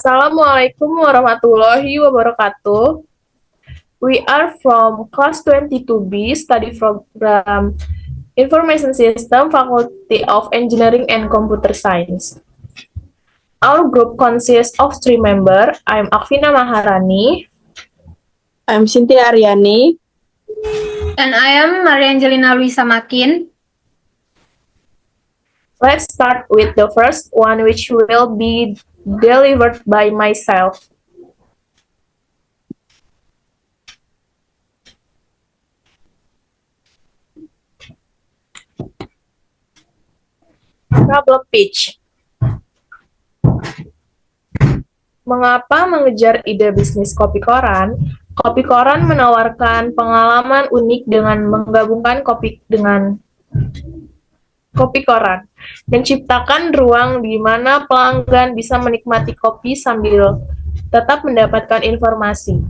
Assalamualaikum warahmatullahi wabarakatuh. We are from class 22B, study program Information System, Faculty of Engineering and Computer Science. Our group consists of 3 members. I'm Akvina Maharani. I'm Cynthia Aryani. And I am Maria Angelina Luisa Makin. Let's start with the first one, which will be delivered by myself. Problem pitch. Mengapa mengejar ide bisnis kopi koran? Kopi koran menawarkan pengalaman unik dengan menggabungkan kopi dengan kopi koran, menciptakan ruang di mana pelanggan bisa menikmati kopi sambil tetap mendapatkan informasi.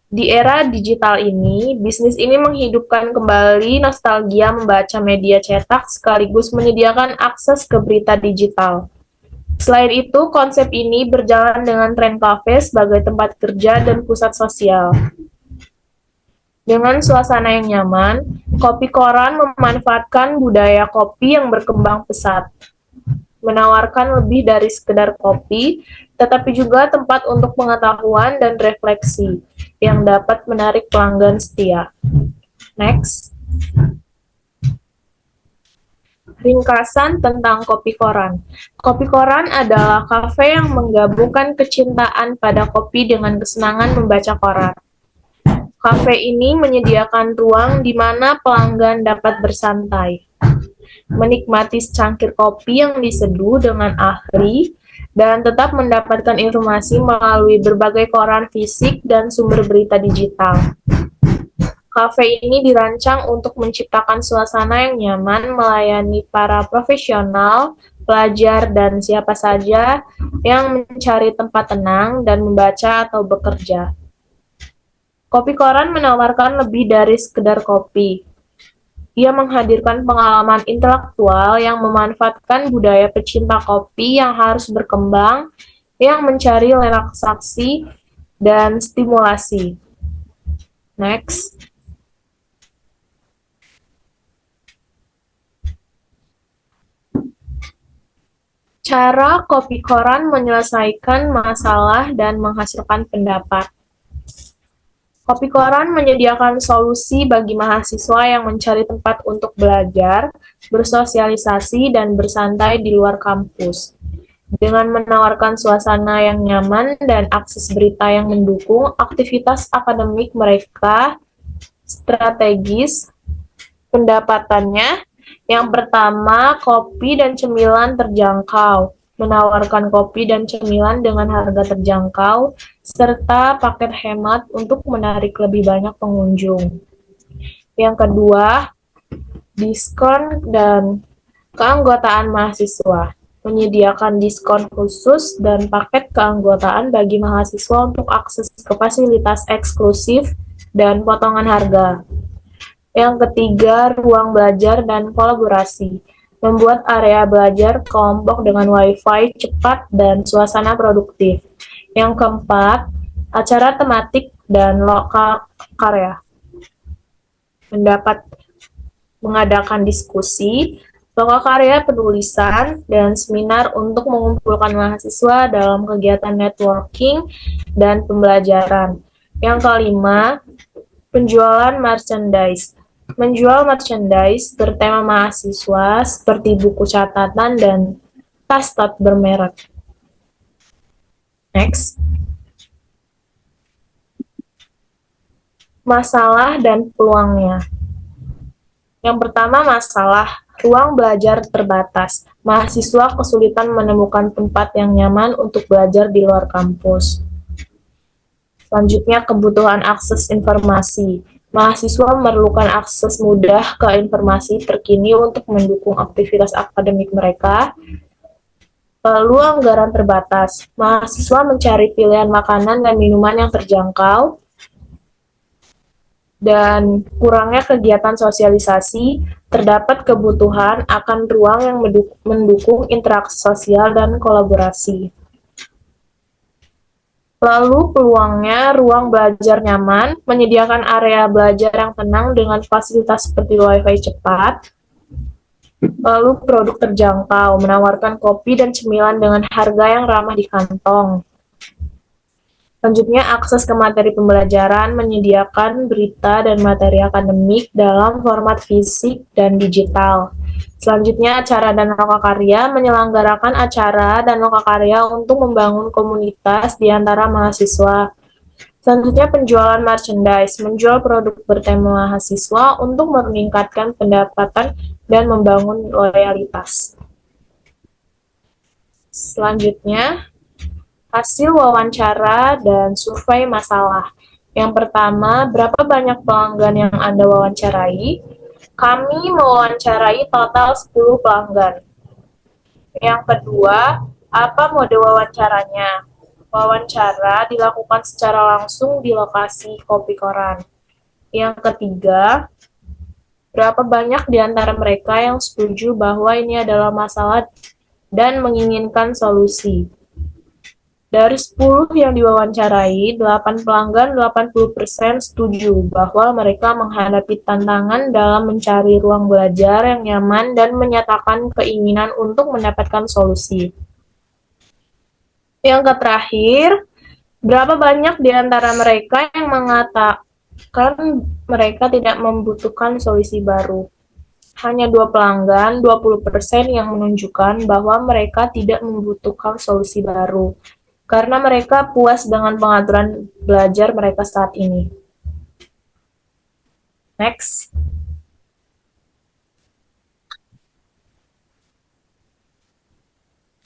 Di era digital ini, bisnis ini menghidupkan kembali nostalgia membaca media cetak sekaligus menyediakan akses ke berita digital. Selain itu, konsep ini berjalan dengan tren kafe sebagai tempat kerja dan pusat sosial. Dengan suasana yang nyaman, kopi koran memanfaatkan budaya kopi yang berkembang pesat, menawarkan lebih dari sekedar kopi, tetapi juga tempat untuk pengetahuan dan refleksi yang dapat menarik pelanggan setia. Next. Ringkasan tentang kopi koran. Kopi koran adalah kafe yang menggabungkan kecintaan pada kopi dengan kesenangan membaca koran. Kafe ini menyediakan ruang di mana pelanggan dapat bersantai, menikmati secangkir kopi yang diseduh dengan ahli, dan tetap mendapatkan informasi melalui berbagai koran fisik dan sumber berita digital. Kafe ini dirancang untuk menciptakan suasana yang nyaman, melayani para profesional, pelajar, dan siapa saja yang mencari tempat tenang dan membaca atau bekerja. Kopi koran menawarkan lebih dari sekedar kopi. Ia menghadirkan pengalaman intelektual yang memanfaatkan budaya pecinta kopi yang harus berkembang, yang mencari relaksasi dan stimulasi. Next. Cara kopi koran menyelesaikan masalah dan menghasilkan pendapat. Kopi koran menyediakan solusi bagi mahasiswa yang mencari tempat untuk belajar, bersosialisasi, dan bersantai di luar kampus. Dengan menawarkan suasana yang nyaman dan akses berita yang mendukung aktivitas akademik mereka strategis pendapatannya. Yang pertama, kopi dan cemilan terjangkau. Menawarkan kopi dan cemilan dengan harga terjangkau, serta paket hemat untuk menarik lebih banyak pengunjung. Yang kedua, diskon dan keanggotaan mahasiswa. Menyediakan diskon khusus dan paket keanggotaan bagi mahasiswa untuk akses ke fasilitas eksklusif dan potongan harga. Yang ketiga, ruang belajar dan kolaborasi. Membuat area belajar kelompok dengan Wi-Fi cepat dan suasana produktif. Yang keempat, acara tematik dan lokal karya. Mengadakan diskusi, lokal karya penulisan, dan seminar untuk mengumpulkan mahasiswa dalam kegiatan networking dan pembelajaran. Yang kelima, penjualan merchandise. Menjual merchandise bertema mahasiswa seperti buku catatan dan tas tote bermerek. Next. Masalah dan peluangnya. Yang pertama, masalah ruang belajar terbatas. Mahasiswa kesulitan menemukan tempat yang nyaman untuk belajar di luar kampus. Selanjutnya, kebutuhan akses informasi. Mahasiswa memerlukan akses mudah ke informasi terkini untuk mendukung aktivitas akademik mereka. Lalu anggaran terbatas. Mahasiswa mencari pilihan makanan dan minuman yang terjangkau. Dan kurangnya kegiatan sosialisasi, terdapat kebutuhan akan ruang yang mendukung interaksi sosial dan kolaborasi. Lalu peluangnya, ruang belajar nyaman, menyediakan area belajar yang tenang dengan fasilitas seperti Wi-Fi cepat. Lalu produk terjangkau, menawarkan kopi dan cemilan dengan harga yang ramah di kantong. Selanjutnya, akses ke materi pembelajaran, menyediakan berita dan materi akademik dalam format fisik dan digital. Selanjutnya, acara dan lokakarya, menyelenggarakan acara dan lokakarya untuk membangun komunitas di antara mahasiswa. Selanjutnya, penjualan merchandise, menjual produk bertema mahasiswa untuk meningkatkan pendapatan dan membangun loyalitas. Selanjutnya, hasil wawancara dan survei masalah. Yang pertama, berapa banyak pelanggan yang Anda wawancarai? Kami mewawancarai total 10 pelanggan. Yang kedua, apa mode wawancaranya? Wawancara dilakukan secara langsung di lokasi kopi koran. Yang ketiga, berapa banyak di antara mereka yang setuju bahwa ini adalah masalah dan menginginkan solusi? Dari 10 yang diwawancarai, 8 pelanggan 80% setuju bahwa mereka menghadapi tantangan dalam mencari ruang belajar yang nyaman dan menyatakan keinginan untuk mendapatkan solusi. Yang terakhir, berapa banyak di antara mereka yang mengatakan mereka tidak membutuhkan solusi baru? Hanya 2 pelanggan, 20% yang menunjukkan bahwa mereka tidak membutuhkan solusi baru, karena mereka puas dengan pengaturan belajar mereka saat ini. Next.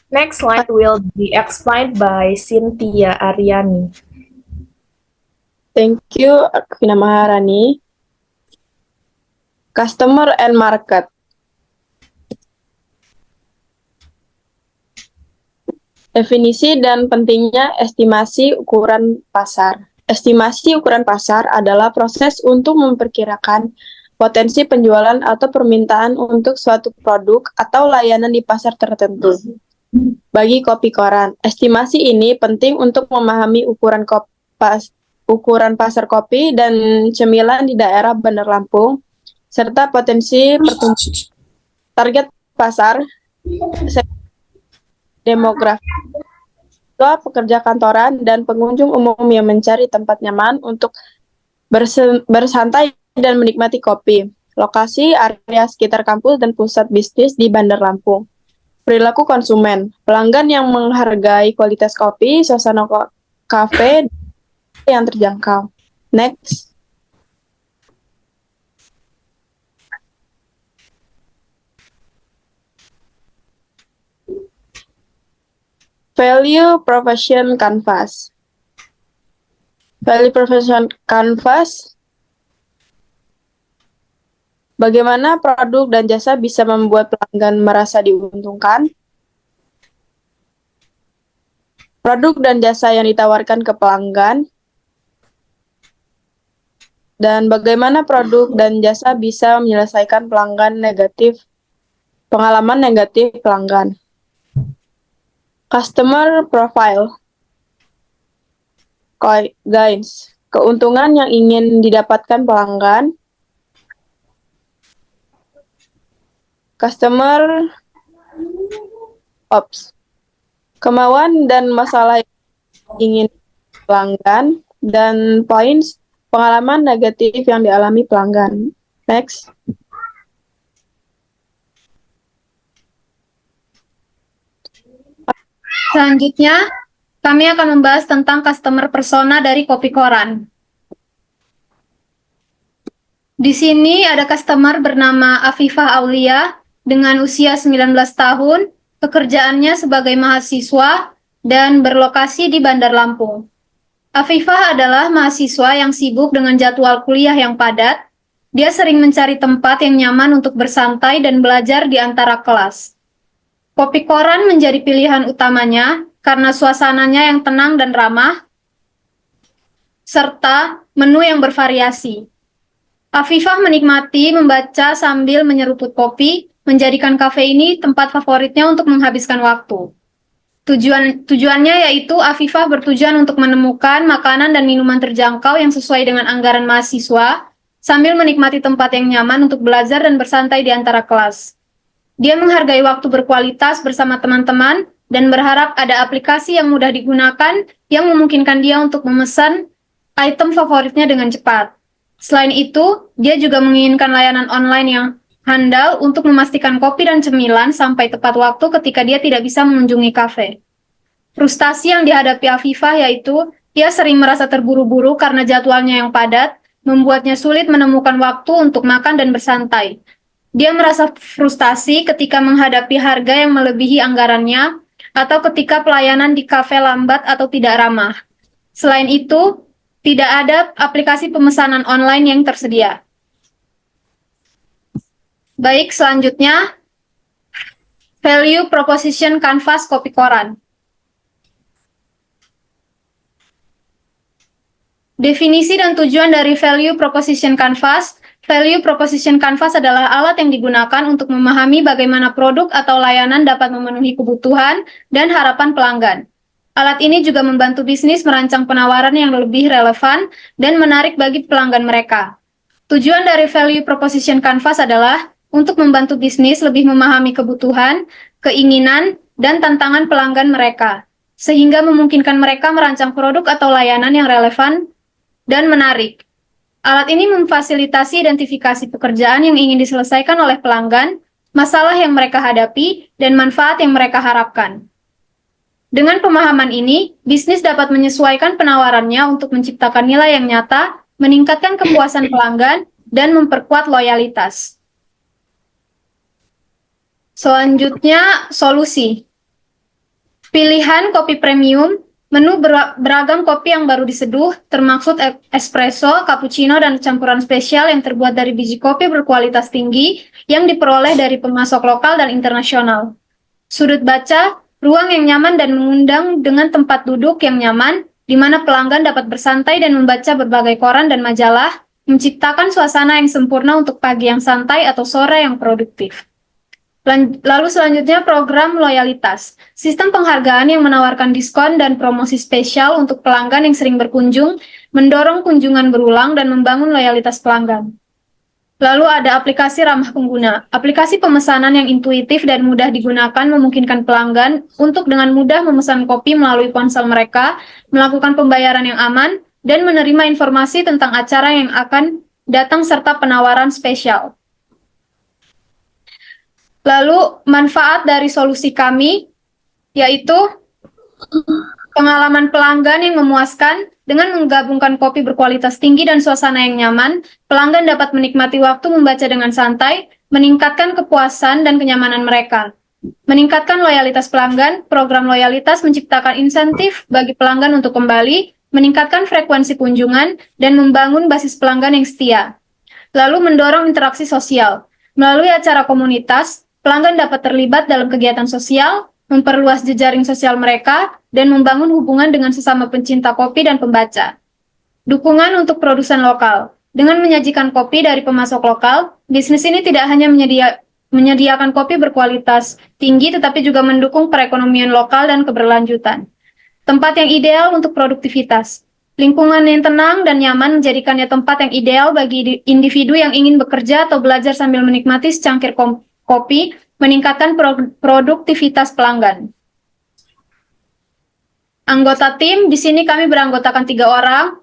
Next slide will be explained by Cynthia Aryani. Thank you, Arvina Maharani. Customer and market. Definisi dan pentingnya estimasi ukuran pasar. Estimasi ukuran pasar adalah proses untuk memperkirakan potensi penjualan atau permintaan untuk suatu produk atau layanan di pasar tertentu. Bagi kopi koran, estimasi ini penting untuk memahami ukuran pasar kopi dan cemilan di daerah Bandar Lampung, serta potensi pertumbuhan target pasar, demografi, pekerja kantoran, dan pengunjung umum yang mencari tempat nyaman untuk bersantai dan menikmati kopi. Lokasi, area sekitar kampus dan pusat bisnis di Bandar Lampung. Perilaku konsumen, pelanggan yang menghargai kualitas kopi, suasana kafe yang terjangkau. Next. Value Proposition Canvas. Value Proposition Canvas. Bagaimana produk dan jasa bisa membuat pelanggan merasa diuntungkan? Produk dan jasa yang ditawarkan ke pelanggan. Dan bagaimana produk dan jasa bisa menyelesaikan pengalaman negatif pelanggan. Customer Profile. Guys, keuntungan yang ingin didapatkan pelanggan. Customer Ops. Kemauan dan masalah yang ingin pelanggan, dan points pengalaman negatif yang dialami pelanggan. Next. Selanjutnya, kami akan membahas tentang customer persona dari kopi koran. Di sini ada customer bernama Afifah Aulia dengan usia 19 tahun, pekerjaannya sebagai mahasiswa, dan berlokasi di Bandar Lampung. Afifah adalah mahasiswa yang sibuk dengan jadwal kuliah yang padat. Dia sering mencari tempat yang nyaman untuk bersantai dan belajar di antara kelas. Kopi koran menjadi pilihan utamanya karena suasananya yang tenang dan ramah, serta menu yang bervariasi. Afifah menikmati membaca sambil menyeruput kopi, menjadikan kafe ini tempat favoritnya untuk menghabiskan waktu. Tujuannya yaitu Afifah bertujuan untuk menemukan makanan dan minuman terjangkau yang sesuai dengan anggaran mahasiswa, sambil menikmati tempat yang nyaman untuk belajar dan bersantai di antara kelas. Dia menghargai waktu berkualitas bersama teman-teman dan berharap ada aplikasi yang mudah digunakan yang memungkinkan dia untuk memesan item favoritnya dengan cepat. Selain itu, dia juga menginginkan layanan online yang handal untuk memastikan kopi dan cemilan sampai tepat waktu ketika dia tidak bisa mengunjungi kafe. Frustasi yang dihadapi Afifah yaitu ia sering merasa terburu-buru karena jadwalnya yang padat, membuatnya sulit menemukan waktu untuk makan dan bersantai. Dia merasa frustasi ketika menghadapi harga yang melebihi anggarannya atau ketika pelayanan di kafe lambat atau tidak ramah. Selain itu, tidak ada aplikasi pemesanan online yang tersedia. Baik, selanjutnya, Value Proposition Canvas Kopi Koran. Definisi dan tujuan dari Value Proposition Canvas. Value Proposition Canvas adalah alat yang digunakan untuk memahami bagaimana produk atau layanan dapat memenuhi kebutuhan dan harapan pelanggan. Alat ini juga membantu bisnis merancang penawaran yang lebih relevan dan menarik bagi pelanggan mereka. Tujuan dari Value Proposition Canvas adalah untuk membantu bisnis lebih memahami kebutuhan, keinginan, dan tantangan pelanggan mereka, sehingga memungkinkan mereka merancang produk atau layanan yang relevan dan menarik. Alat ini memfasilitasi identifikasi pekerjaan yang ingin diselesaikan oleh pelanggan, masalah yang mereka hadapi, dan manfaat yang mereka harapkan. Dengan pemahaman ini, bisnis dapat menyesuaikan penawarannya untuk menciptakan nilai yang nyata, meningkatkan kepuasan pelanggan, dan memperkuat loyalitas. Selanjutnya, solusi. Pilihan kopi premium, menu beragam kopi yang baru diseduh, termaksud espresso, cappuccino, dan campuran spesial yang terbuat dari biji kopi berkualitas tinggi yang diperoleh dari pemasok lokal dan internasional. Sudut baca, ruang yang nyaman dan mengundang dengan tempat duduk yang nyaman, di mana pelanggan dapat bersantai dan membaca berbagai koran dan majalah, menciptakan suasana yang sempurna untuk pagi yang santai atau sore yang produktif. Lalu selanjutnya program loyalitas. Sistem penghargaan yang menawarkan diskon dan promosi spesial untuk pelanggan yang sering berkunjung, mendorong kunjungan berulang dan membangun loyalitas pelanggan. Lalu ada aplikasi ramah pengguna. Aplikasi pemesanan yang intuitif dan mudah digunakan memungkinkan pelanggan untuk dengan mudah memesan kopi melalui ponsel mereka, melakukan pembayaran yang aman, dan menerima informasi tentang acara yang akan datang serta penawaran spesial. Lalu, manfaat dari solusi kami, yaitu pengalaman pelanggan yang memuaskan. Dengan menggabungkan kopi berkualitas tinggi dan suasana yang nyaman, pelanggan dapat menikmati waktu membaca dengan santai, meningkatkan kepuasan dan kenyamanan mereka. Meningkatkan loyalitas pelanggan, program loyalitas menciptakan insentif bagi pelanggan untuk kembali, meningkatkan frekuensi kunjungan, dan membangun basis pelanggan yang setia. Lalu mendorong interaksi sosial. Melalui acara komunitas, pelanggan dapat terlibat dalam kegiatan sosial, memperluas jejaring sosial mereka, dan membangun hubungan dengan sesama pencinta kopi dan pembaca. Dukungan untuk produsen lokal. Dengan menyajikan kopi dari pemasok lokal, bisnis ini tidak hanya menyediakan kopi berkualitas tinggi, tetapi juga mendukung perekonomian lokal dan keberlanjutan. Tempat yang ideal untuk produktivitas. Lingkungan yang tenang dan nyaman menjadikannya tempat yang ideal bagi individu yang ingin bekerja atau belajar sambil menikmati secangkir kopi, meningkatkan produktivitas pelanggan. Anggota tim, di sini kami beranggotakan 3 orang.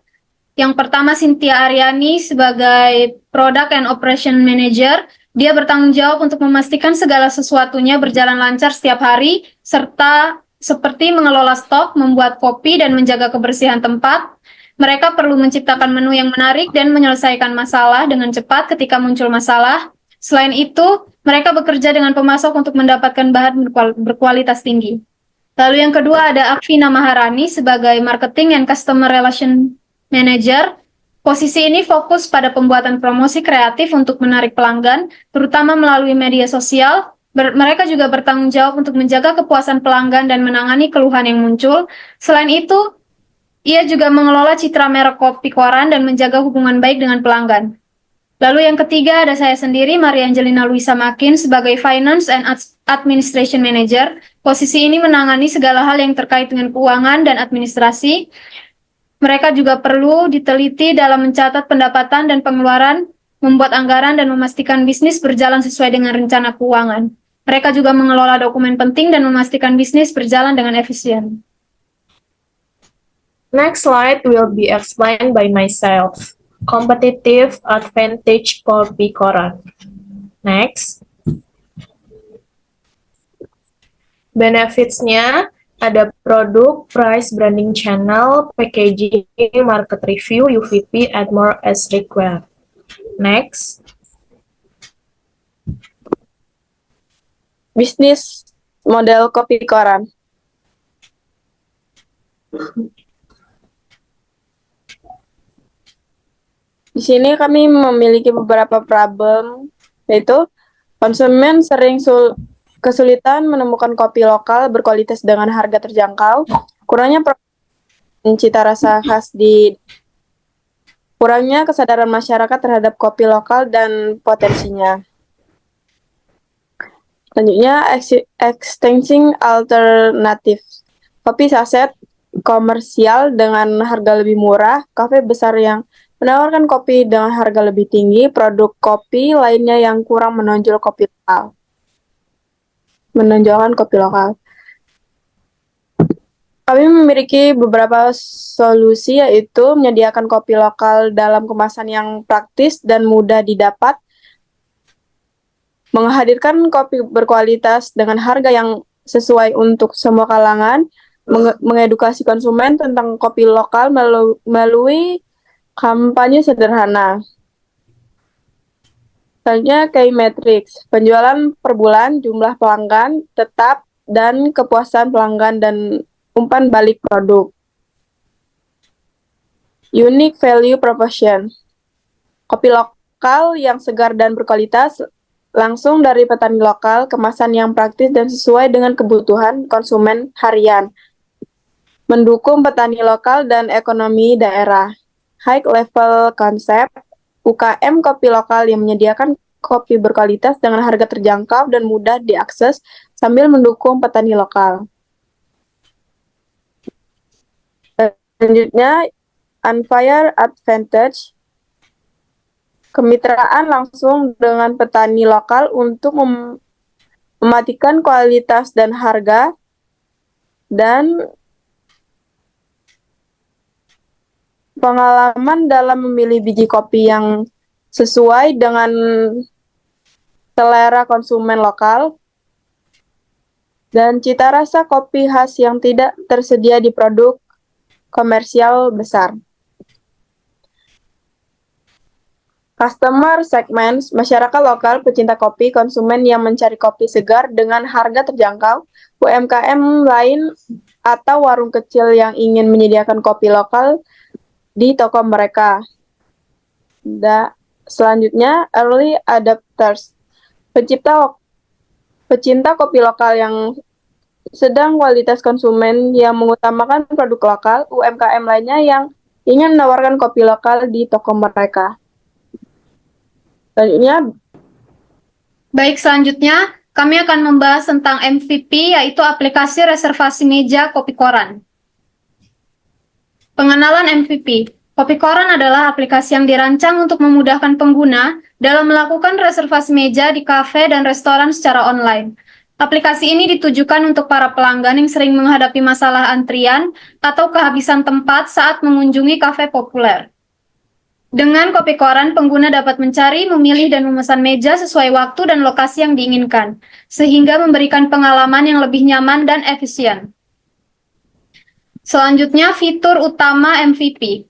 Yang pertama, Cynthia Aryani sebagai Product and Operation Manager. Dia bertanggung jawab untuk memastikan segala sesuatunya berjalan lancar setiap hari, serta seperti mengelola stok, membuat kopi, dan menjaga kebersihan tempat. Mereka perlu menciptakan menu yang menarik dan menyelesaikan masalah dengan cepat ketika muncul masalah. Selain itu, mereka bekerja dengan pemasok untuk mendapatkan bahan berkualitas tinggi. Lalu yang kedua ada Akvina Maharani sebagai Marketing and Customer Relation Manager. Posisi ini fokus pada pembuatan promosi kreatif untuk menarik pelanggan, terutama melalui media sosial. Mereka juga bertanggung jawab untuk menjaga kepuasan pelanggan dan menangani keluhan yang muncul. Selain itu, ia juga mengelola citra merek kopi koran dan menjaga hubungan baik dengan pelanggan. Lalu yang ketiga ada saya sendiri, Maria Angelina Luisa Makin, sebagai Finance and Administration Manager. Posisi ini menangani segala hal yang terkait dengan keuangan dan administrasi. Mereka juga perlu diteliti dalam mencatat pendapatan dan pengeluaran, membuat anggaran, dan memastikan bisnis berjalan sesuai dengan rencana keuangan. Mereka juga mengelola dokumen penting dan memastikan bisnis berjalan dengan efisien. Next slide will be explained by myself. Competitive advantage kopi koran. Next. Benefits-nya ada produk, price, branding channel, packaging, market review, UVP, and more as required. Next. Bisnis model kopi koran. Di sini kami memiliki beberapa problem, yaitu konsumen sering kesulitan menemukan kopi lokal berkualitas dengan harga terjangkau, kurangnya cita rasa khas kurangnya kesadaran masyarakat terhadap kopi lokal dan potensinya. Selanjutnya, extension alternatif. Kopi saset komersial dengan harga lebih murah, kafe besar yang menawarkan kopi dengan harga lebih tinggi, produk kopi lainnya yang kurang menonjolkan kopi lokal. Kami memiliki beberapa solusi, yaitu menyediakan kopi lokal dalam kemasan yang praktis dan mudah didapat, menghadirkan kopi berkualitas dengan harga yang sesuai untuk semua kalangan, mengedukasi konsumen tentang kopi lokal melalui kampanye sederhana. Selanjutnya, key metrics, penjualan per bulan, jumlah pelanggan tetap, dan kepuasan pelanggan dan umpan balik produk. Unique value proposition, kopi lokal yang segar dan berkualitas, langsung dari petani lokal, kemasan yang praktis dan sesuai dengan kebutuhan konsumen harian. Mendukung petani lokal dan ekonomi daerah. High level konsep, UKM kopi lokal yang menyediakan kopi berkualitas dengan harga terjangkau dan mudah diakses sambil mendukung petani lokal. Selanjutnya, unfair advantage, kemitraan langsung dengan petani lokal untuk mematikan kualitas dan harga, dan pengalaman dalam memilih biji kopi yang sesuai dengan selera konsumen lokal, dan cita rasa kopi khas yang tidak tersedia di produk komersial besar. Customer segments, masyarakat lokal, pecinta kopi, konsumen yang mencari kopi segar dengan harga terjangkau, UMKM lain, atau warung kecil yang ingin menyediakan kopi lokal di toko mereka. Selanjutnya, early adopters, pecinta kopi lokal yang sedang kualitas konsumen yang mengutamakan produk lokal, UMKM lainnya yang ingin menawarkan kopi lokal di toko mereka. Selanjutnya, kami akan membahas tentang MVP, yaitu aplikasi reservasi meja kopi koran. Pengenalan MVP. Kopi koran adalah aplikasi yang dirancang untuk memudahkan pengguna dalam melakukan reservasi meja di kafe dan restoran secara online. Aplikasi ini ditujukan untuk para pelanggan yang sering menghadapi masalah antrian atau kehabisan tempat saat mengunjungi kafe populer. Dengan kopi koran, pengguna dapat mencari, memilih, dan memesan meja sesuai waktu dan lokasi yang diinginkan, sehingga memberikan pengalaman yang lebih nyaman dan efisien. Selanjutnya, fitur utama MVP.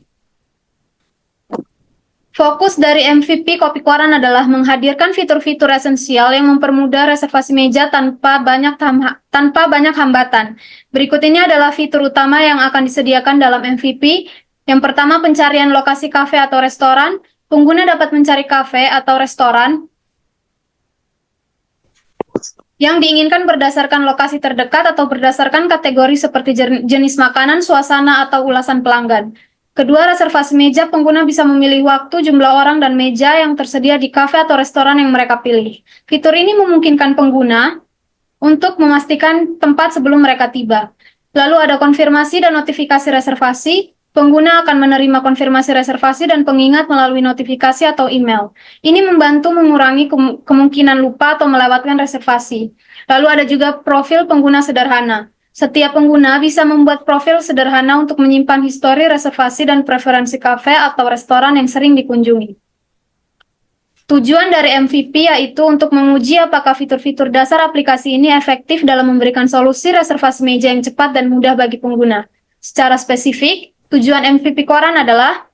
Fokus dari MVP kopi koran adalah menghadirkan fitur-fitur esensial yang mempermudah reservasi meja tanpa banyak hambatan. Berikut ini adalah fitur utama yang akan disediakan dalam MVP. Yang pertama, pencarian lokasi kafe atau restoran. Pengguna dapat mencari kafe atau restoran yang diinginkan berdasarkan lokasi terdekat atau berdasarkan kategori seperti jenis makanan, suasana, atau ulasan pelanggan. Kedua, reservasi meja, pengguna bisa memilih waktu, jumlah orang, dan meja yang tersedia di kafe atau restoran yang mereka pilih. Fitur ini memungkinkan pengguna untuk memastikan tempat sebelum mereka tiba. Lalu ada konfirmasi dan notifikasi reservasi. Pengguna akan menerima konfirmasi reservasi dan pengingat melalui notifikasi atau email. Ini membantu mengurangi kemungkinan lupa atau melewatkan reservasi. Lalu ada juga profil pengguna sederhana. Setiap pengguna bisa membuat profil sederhana untuk menyimpan histori reservasi dan preferensi kafe atau restoran yang sering dikunjungi. Tujuan dari MVP yaitu untuk menguji apakah fitur-fitur dasar aplikasi ini efektif dalam memberikan solusi reservasi meja yang cepat dan mudah bagi pengguna. Secara spesifik, tujuan MVP Koran adalah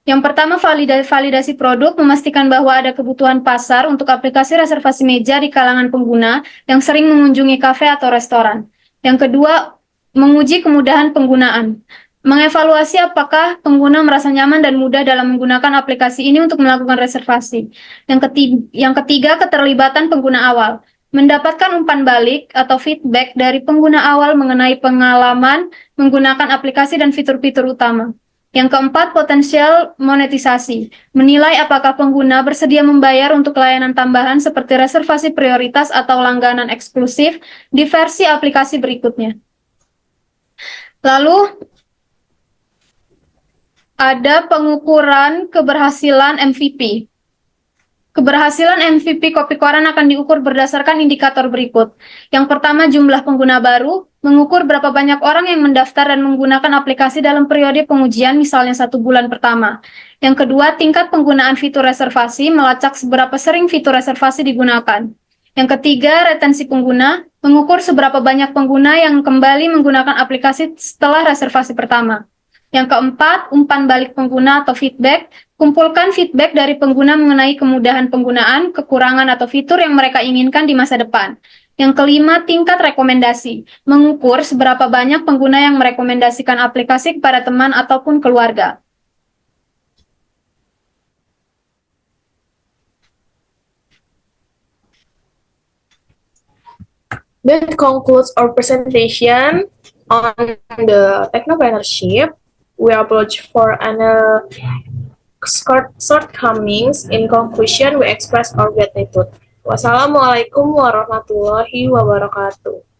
yang pertama, validasi produk, memastikan bahwa ada kebutuhan pasar untuk aplikasi reservasi meja di kalangan pengguna yang sering mengunjungi kafe atau restoran. Yang kedua, menguji kemudahan penggunaan. Mengevaluasi apakah pengguna merasa nyaman dan mudah dalam menggunakan aplikasi ini untuk melakukan reservasi. Yang ketiga, keterlibatan pengguna awal. Mendapatkan umpan balik atau feedback dari pengguna awal mengenai pengalaman menggunakan aplikasi dan fitur-fitur utama. Yang keempat, potensial monetisasi. Menilai apakah pengguna bersedia membayar untuk layanan tambahan seperti reservasi prioritas atau langganan eksklusif di versi aplikasi berikutnya. Lalu, ada pengukuran keberhasilan MVP. Keberhasilan MVP Kopi Koran akan diukur berdasarkan indikator berikut. Yang pertama, jumlah pengguna baru, mengukur berapa banyak orang yang mendaftar dan menggunakan aplikasi dalam periode pengujian, misalnya 1 bulan pertama. Yang kedua, tingkat penggunaan fitur reservasi, melacak seberapa sering fitur reservasi digunakan. Yang ketiga, retensi pengguna, mengukur seberapa banyak pengguna yang kembali menggunakan aplikasi setelah reservasi pertama. Yang keempat, umpan balik pengguna atau feedback. Kumpulkan feedback dari pengguna mengenai kemudahan penggunaan, kekurangan atau fitur yang mereka inginkan di masa depan. Yang kelima, tingkat rekomendasi. Mengukur seberapa banyak pengguna yang merekomendasikan aplikasi kepada teman ataupun keluarga. That concludes our presentation on the technopreneurship. We apologize for any shortcomings. In conclusion, we express our gratitude. Wassalamualaikum warahmatullahi wabarakatuh.